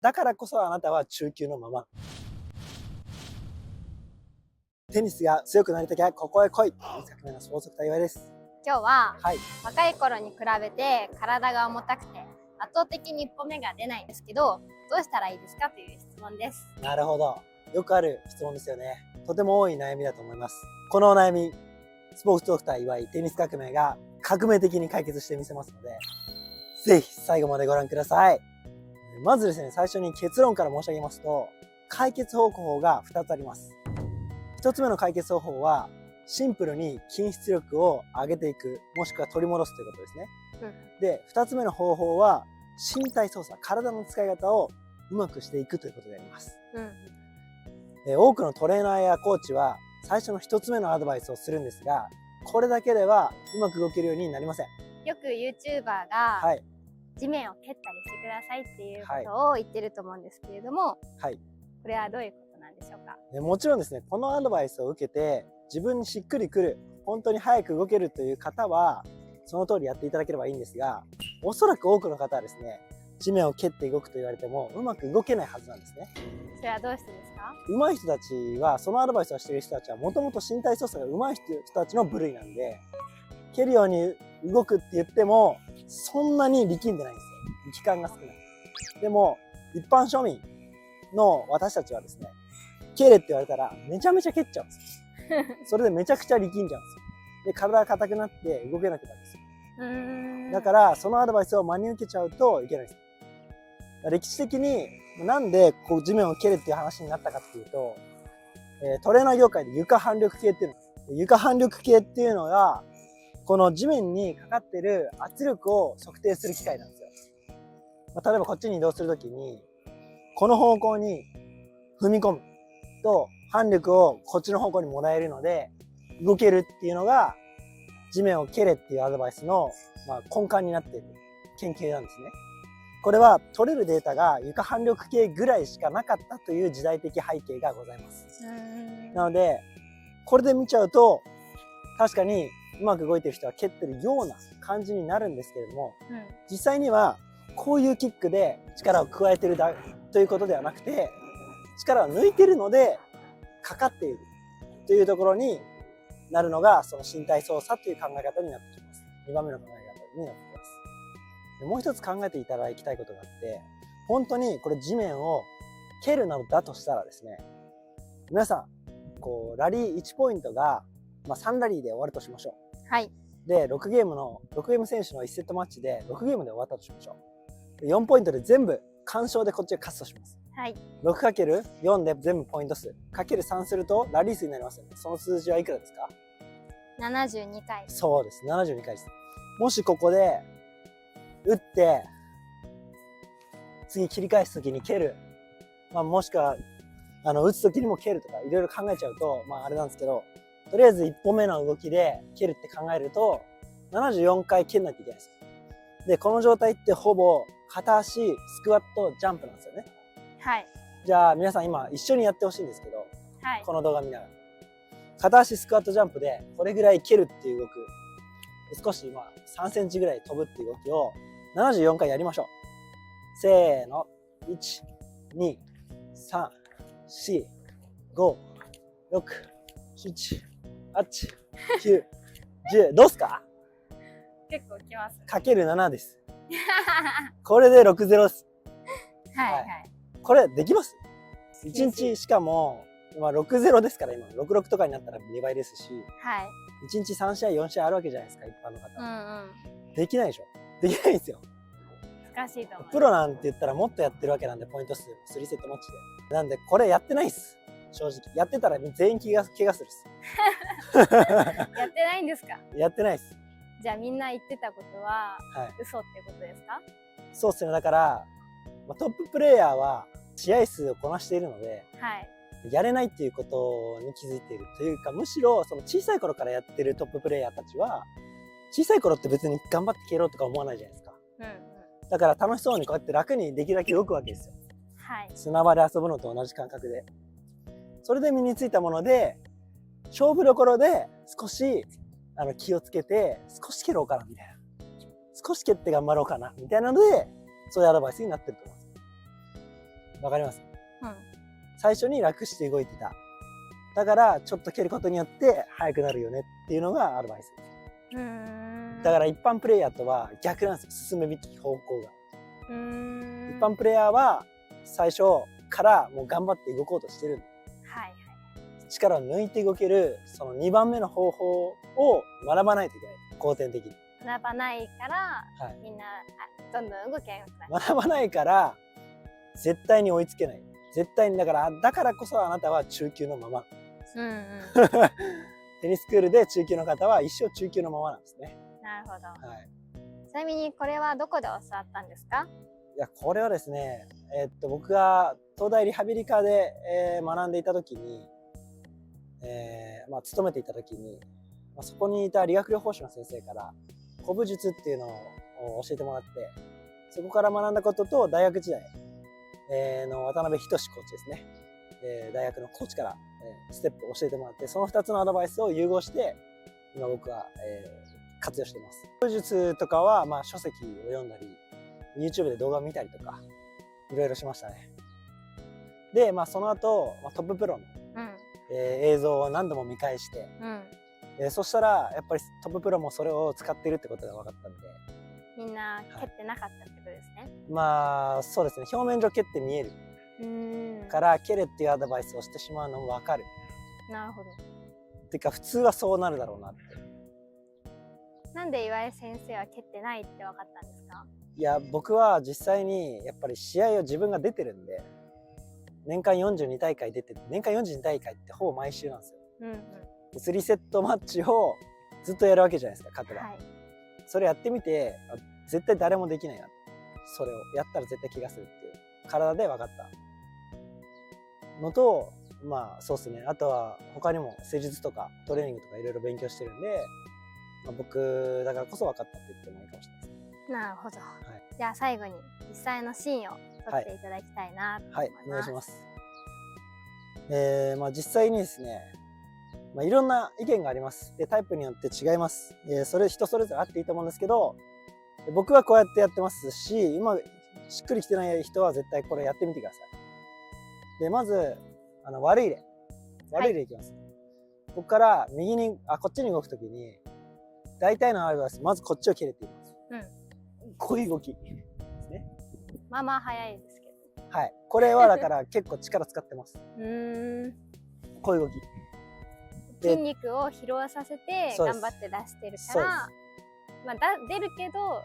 だからこそあなたは中級のまま。テニスが強くなりたきゃここへ来い。2作目の相続対話です。今日は、はい。若い頃に比べて体が重たくて圧倒的に一歩目が出ないんですけど、どうしたらいいですかという質問です。なるほど。よくある質問ですよね。とても多い悩みだと思います。このお悩み、スポーツドクター岩井テニス革命が革命的に解決してみせますので、ぜひ最後までご覧ください。まずですね、最初に結論から申し上げますと、解決方法が2つあります。1つ目の解決方法は、シンプルに筋出力を上げていく、もしくは取り戻すということですね。で、2つ目の方法は、身体操作、体の使い方をうまくしていくということであります。多くのトレーナーやコーチは最初の1つ目のアドバイスをするんですが、これだけではうまく動けるようになりません。よく YouTuber が、地面を蹴ったりしてくださいっていうことを言ってると思うんですけれども、これはどういうことなんでしょうか？もちろんですね、このアドバイスを受けて自分にしっくりくる、本当に早く動けるという方はその通りやっていただければいいんですが、おそらく多くの方はですね、地面を蹴って動くと言われてもうまく動けないはずなんですね。それはどうしてですか？上手い人たちは、そのアドバイスをしている人たちはもともと身体操作が上手い人たちの部類なんで、蹴るように動くって言ってもそんなに力んでないんですよ。力感が少ない。でも一般庶民の私たちはですね、蹴れって言われたらめちゃめちゃ蹴っちゃうんですよ。それでめちゃくちゃ力んじゃうんですよ。で、体が硬くなって動けなくなるんですよ。だからそのアドバイスを真に受けちゃうといけないです。歴史的になんでこう地面を蹴れっていう話になったかっていうと、トレーナー業界で床反力計っていうの、床反力計っていうのがこの地面にかかってる圧力を測定する機械なんですよ。例えばこっちに移動するときにこの方向に踏み込むと反力をこっちの方向にもらえるので動けるっていうのが地面を蹴れっていうアドバイスの根幹になっている研究なんですね。これは取れるデータが床反力計ぐらいしかなかったという時代的背景がございます。なのでこれで見ちゃうと確かにうまく動いてる人は蹴ってるような感じになるんですけれども、実際にはこういうキックで力を加えてるということではなくて、力を抜いてるのでかかっているというところになるのがその身体操作という考え方になってきます。2番目の考え方になってきます。でもう一つ考えていただきたいことがあって、本当にこれ地面を蹴るなどだとしたらですね、皆さんこうラリー1ポイントが3ラリーで終わるとしましょう。で、6ゲーム選手の1セットマッチで6ゲームで終わったとしましょう。4ポイントで全部完勝でこっちが勝つとします。6×4 で全部ポイント数 ×3 するとラリー数になりますよね。その数字はいくらですか？72回。そうです、72回です。もしここで打って次切り返す時に蹴る、もしくは打つ時にも蹴るとかいろいろ考えちゃうとあれなんですけど、とりあえず1歩目の動きで蹴るって考えると74回蹴んなきゃいけないです。で、この状態ってほぼ片足スクワットジャンプなんですよね。じゃあ皆さん今一緒にやってほしいんですけど、この動画見ながら片足スクワットジャンプでこれぐらい蹴るっていう動く、少し3センチぐらい飛ぶっていう動きを74回やりましょう。せーの、1、2、3、4、5、6、7、8、9、10。どうすか？結構きます。かける7です。これで60です。これできます？ 1 日しかも60ですから、今66とかになったら2倍ですし、1日3試合4試合あるわけじゃないですか、一般の方。できないでしょ？できないんですよ。難しいと思う。プロなんて言ったらもっとやってるわけなんで、ポイント数3セットマッチで。なんでこれやってないっす。正直やってたら全員怪我するっす。やってないんですか？やってないっす。じゃあみんな言ってたことは嘘ってことですか？そうっすね。だからトッププレイヤーは試合数をこなしているので、やれないっていうことに気づいているというか、むしろその小さい頃からやってるトッププレイヤーたちは、小さい頃って別に頑張って蹴ろうとか思わないじゃないですか。だから楽しそうにこうやって楽にできるだけ動くわけですよ。砂場で遊ぶのと同じ感覚で。それで身についたもので、勝負どころで少し気をつけて少し蹴ろうかなみたいな、少し蹴って頑張ろうかなみたいなので、そういうアドバイスになってると思います。わかります？うん。最初に楽して動いてた。だからちょっと蹴ることによって速くなるよねっていうのがアドバイス。だから一般プレイヤーとは逆なんですよ、進むべき方向が。一般プレイヤーは最初からもう頑張って動こうとしてるんで、はいはい、力を抜いて動けるその2番目の方法を学ばないといけない。後天的に学ばないから、はい、みんなどんどん動けなくなる。学ばないから絶対に追いつけない。絶対にだからこそあなたは中級のまま。テニススクールで中級の方は一生中級のままなんですね。なるほど。はい、ちなみにこれはどこで教わったんですか？いや、これはですね、僕が東大リハビリ科で、学んでいた時に、勤めていた時に、そこにいた理学療法士の先生から古武術っていうのを教えてもらって、そこから学んだことと大学時代、の渡辺仁コーチですね、大学のコーチから、ステップを教えてもらって、その2つのアドバイスを融合して今僕は、活用しています。古武術とかは、書籍を読んだり YouTube で動画を見たりとかいろいろしましたね。で、その後、トッププロの、映像を何度も見返して、そしたらやっぱりトッププロもそれを使っているってことが分かったんで、みんな蹴ってなかったってことですね。そうですね、表面上蹴って見えるから蹴れっていうアドバイスをしてしまうのも分かる。なるほど。っていうか普通はそうなるだろうなって。なんで岩井先生は蹴ってないって分かったんですか？いや、僕は実際にやっぱり試合を自分が出てるんで、年間42大会出て、年間42大会ってほぼ毎週なんですよ。3セットマッチをずっとやるわけじゃないですか、勝てば。はい、それやってみて絶対誰もできないな、それをやったら絶対怪我するっていう体で分かったのと、そうですね、あとは他にも施術とかトレーニングとかいろいろ勉強してるんで、僕だからこそ分かったって言ってもいいかもしれないですね。なるほど。はい、じゃあ最後に実際のシーンを撮っていただきたいなと思います。はい、お願いします。実際にですね、いろんな意見があります。で、タイプによって違います。それ人それぞれあっていいと思うんですけど、僕はこうやってやってますし、今しっくりきてない人は絶対これやってみてください。で、まず悪い例いきます。ここから右にこっちに動くときに大体のアドバイス、まずこっちを蹴れって言います。こういう動きですね。早いですけど。はい。これはだから結構力使ってます。こういう動き。筋肉を疲労させて頑張って出してるから、出るけど、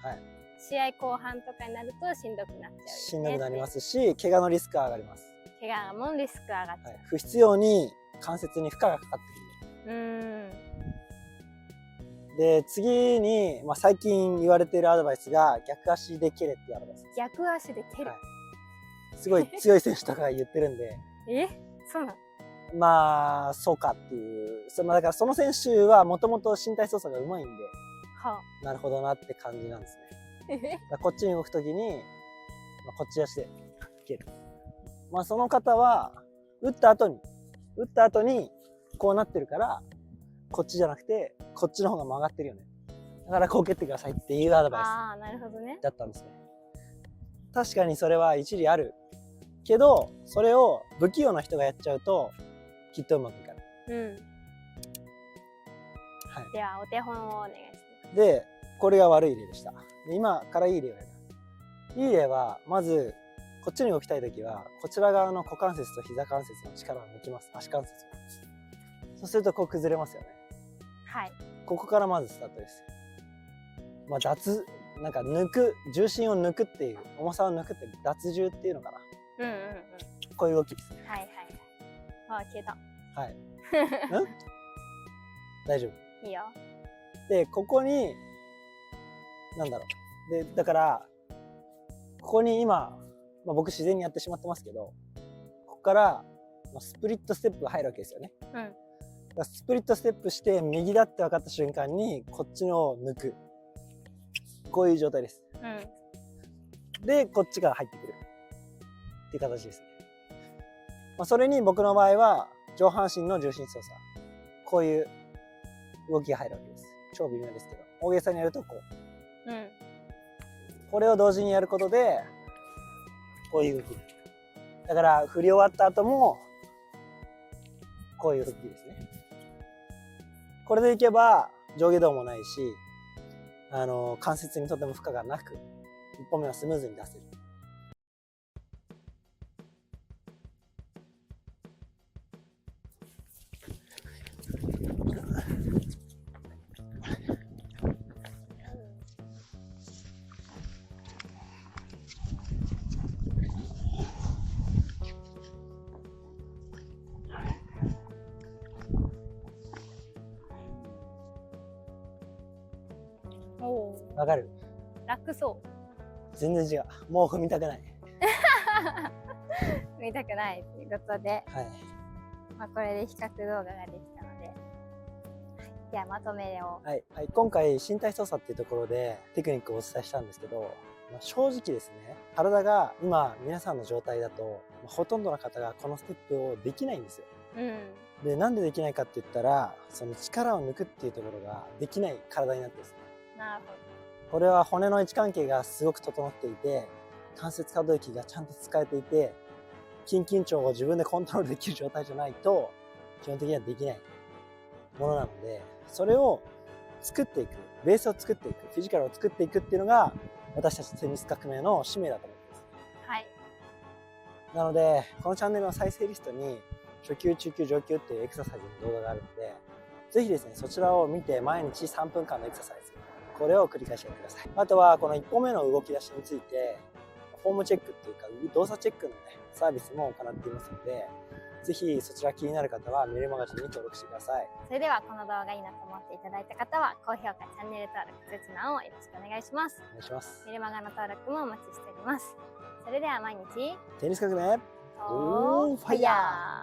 試合後半とかになるとしんどくなっちゃう。しんどくなりますし、怪我のリスクが上がります。怪我もリスク上がっちゃう。不必要に関節に負荷がかかってくる。で、次に、最近言われているアドバイスが逆足で蹴れっていうアドバイスです。逆足で蹴る、すごい強い選手とかが言ってるんでそうなの？そうかっていう、だからその選手はもともと身体操作がうまいんで、なるほどなって感じなんですね。こっちに動くときに、こっち足で蹴る。その方は打った後にこうなってるから、こっちじゃなくてこっちの方が曲がってるよね、だからこう蹴ってくださいっていうアドバイスだったんですね。確かにそれは一理あるけど、それを不器用な人がやっちゃうときっとうまくいかない。ではお手本をお願いします。で、これが悪い例でした。で、今からいい例をやる。いい例は、まずこっちに動きたいときはこちら側の股関節と膝関節の力を抜きます。足関節を。そうするとこう崩れますよね。ここからまずスタートです。なんか抜く、重心を抜くっていう、重さを抜くって脱重っていうのかな。こういう動きですね。消えた。大丈夫。いいよ。で、ここにで、だからここに今、僕自然にやってしまってますけど、ここからスプリットステップが入るわけですよね。スプリットステップして右だって分かった瞬間にこっちのを抜く、こういう状態です。で、こっちから入ってくるっていう形ですね。それに僕の場合は上半身の重心操作、こういう動きが入るわけです。超微妙ですけど、大げさにやるとこう、これを同時にやることでこういう動き、だから振り終わった後もこういう動きですね。これでいけば上下動もないし、関節にとても負荷がなく1本目はスムーズに出せる。わかる？楽そう。全然違う。もう踏みたくない。踏みたくないということで、はい。これで比較動画ができたので、ではまとめを。はい、はい、今回身体操作っていうところでテクニックをお伝えしたんですけど、正直ですね、体が今皆さんの状態だと、ほとんどの方がこのステップをできないんですよ。で、なんでできないかって言ったら、その力を抜くっていうところができない体になってるんですね。なるほど。これは骨の位置関係がすごく整っていて、関節可動域がちゃんと使えていて、筋緊張を自分でコントロールできる状態じゃないと基本的にはできないものなので、それを作っていく、ベースを作っていく、フィジカルを作っていくっていうのが私たちテニス革命の使命だと思います。はい。なのでこのチャンネルの再生リストに初級、中級、上級っていうエクササイズの動画があるので、ぜひですねそちらを見て毎日3分間のエクササイズ、これを繰り返しやってください。あとはこの1歩目の動き出しについてフォームチェックっていうか動作チェックのねサービスも行っていますので、ぜひそちら気になる方はメルマガジンに登録してください。それではこの動画いいなと思っていただいた方は高評価、チャンネル登録、通知のをよろしくお願いします。お願いします。メルマガの登録もお待ちしております。それでは毎日テニス革命オンファイヤー。